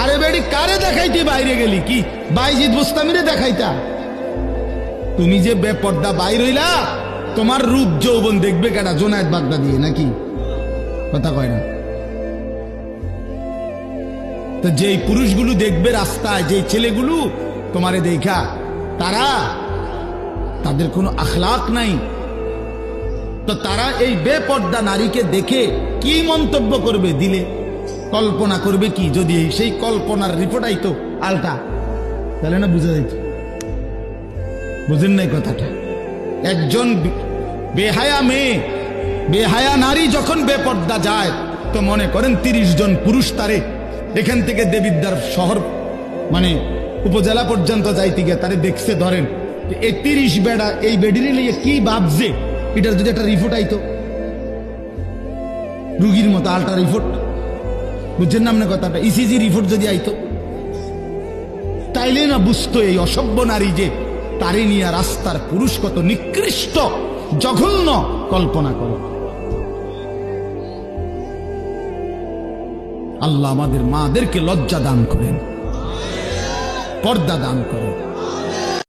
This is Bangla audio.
আরে বেড়ি কারে দেখাইতে বাইরে গেলি? কি বাইজিদ বুস্তামিরে দেখাইতা? তুমি যে বেপর্দা বাইর হইলা, তোমার রূপ যৌবন দেখবে কেডা? জোনায়েদ বাগদাদি নাকি? কথা কয় না তো? যেই পুরুষগুলো দেখবে রাস্তায়, যেই ছেলেগুলো তোমারে দেখা, তাদের কোনো আখলাক নাই, তো তারা এই বেপর্দা নারীকে দেখে কি মন্তব্য করবে? দিলে কল্পনা করবে কি? যদি সেই কল্পনার রিপোর্ট আইতো আলটা, তাহলে না বুঝা যাইত। বুঝেন নাই কথাটা? একজন বেহায়া মেয়ে, বেহায়া নারী যখন বেপর্দা যায়, তো মনে করেন 30 জন পুরুষ তারে এখান থেকে দেবিদ্বার শহর মানে উপজেলা পর্যন্ত যাইতে গিয়ে তারে দেখছে। ধরেন এই 30 বেড়া এই বেডিরে নিয়ে কি ভাবছে, এটার যদি একটা রিপোর্ট আইতো, রুগীর মতো আলটা রিপোর্ট, বুঝছেন না আপনার কথাটা? ইসিজি রিপোর্ট যদি আইতো, তাইলে না বুঝতো এই অসভ্য নারী যে তারে নিয়ে রাস্তার পুরুষ কত নিকৃষ্ট জঘন্য কল্পনা করে। আল্লাহ আমাদের মাদেরকে লজ্জা দান করেন, পর্দা দান করেন।